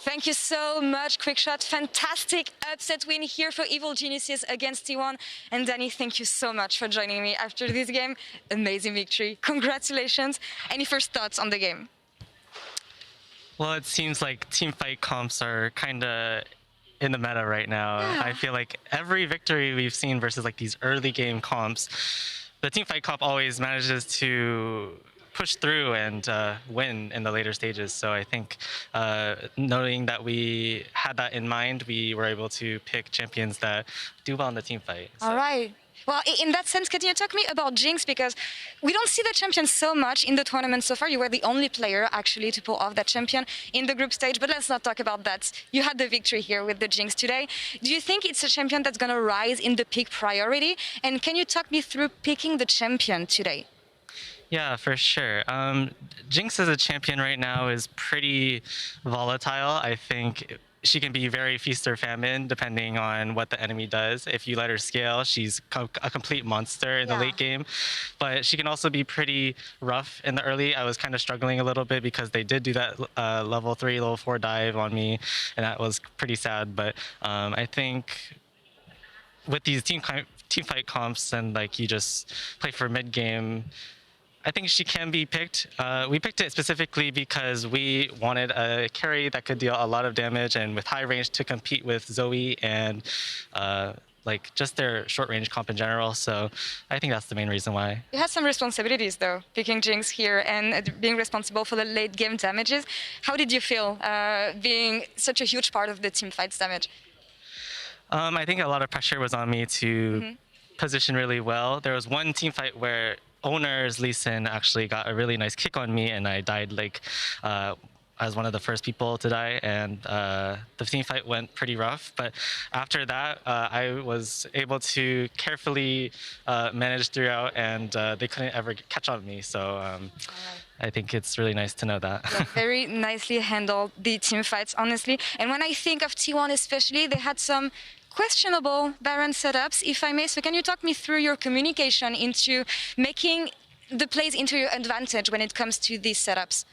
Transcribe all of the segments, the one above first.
Thank you so much, Quickshot. Fantastic upset win here for Evil Geniuses against T1. And Danny, thank you so much for joining me after this game. Amazing victory. Congratulations. Any first thoughts on the game? Well, it seems like team fight comps are kind of in the meta right now. Yeah. I feel like every victory we've seen versus like these early game comps, the team fight comp always manages to push through and win in the later stages. So I think knowing that we had that in mind, we were able to pick champions that do well in the team fight. So. All right. Well, in that sense, can you talk to me about Jinx? Because we don't see the champion so much in the tournament so far. You were the only player, actually, to pull off that champion in the group stage. But let's not talk about that. You had the victory here with the Jinx today. Do you think it's a champion that's going to rise in the pick priority? And can you talk me through picking the champion today? Yeah, for sure. Jinx as a champion right now is pretty volatile. I think she can be very feast or famine depending on what the enemy does. If you let her scale, she's a complete monster in the late game. But she can also be pretty rough in the early. I was kind of struggling a little bit because they did do that level 3, level 4 dive on me, and that was pretty sad. But I think with these team fight comps and like you just play for mid game, I think she can be picked. We picked it specifically because we wanted a carry that could deal a lot of damage and with high range to compete with Zoe and like just their short range comp in general. So I think that's the main reason why. You had some responsibilities though, picking Jinx here and being responsible for the late game damages. How did you feel being such a huge part of the team fight's damage? I think a lot of pressure was on me to position really well. There was one team fight where Owner's Lee Sin actually got a really nice kick on me, and I died like as one of the first people to die, and the team fight went pretty rough. But after that, I was able to carefully manage throughout, and they couldn't ever catch on me. So I think it's really nice to know that. Yeah, very nicely handled the team fights, honestly. And when I think of T1 especially, they had some questionable Baron setups, if I may. So can you talk me through your communication into making the plays into your advantage when it comes to these setups?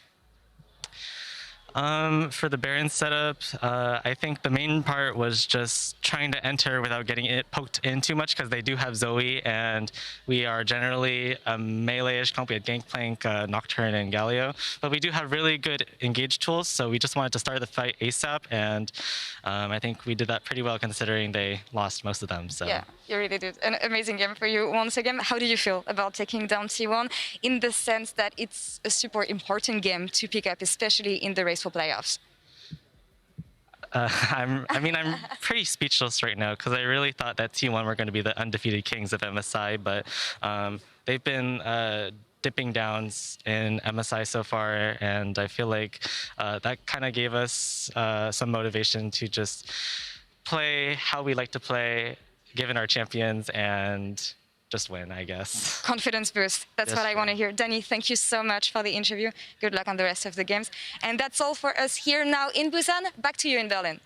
For the Baron setup, I think the main part was just trying to enter without getting it poked in too much because they do have Zoe and we are generally a melee-ish comp. We had Gangplank, Nocturne, and Galio. But we do have really good engage tools, so we just wanted to start the fight ASAP, and I think we did that pretty well considering they lost most of them. So. Yeah, you really did. An amazing game for you once again. How do you feel about taking down T1 in the sense that it's a super important game to pick up, especially in the race for playoffs? I'm pretty speechless right now because I really thought that T1 were going to be the undefeated kings of MSI, but they've been dipping downs in MSI so far, and I feel like that kind of gave us some motivation to just play how we like to play, given our champions, and just win, I guess. Confidence boost. That's what I want to hear. Danny, thank you so much for the interview. Good luck on the rest of the games. And that's all for us here now in Busan. Back to you in Berlin.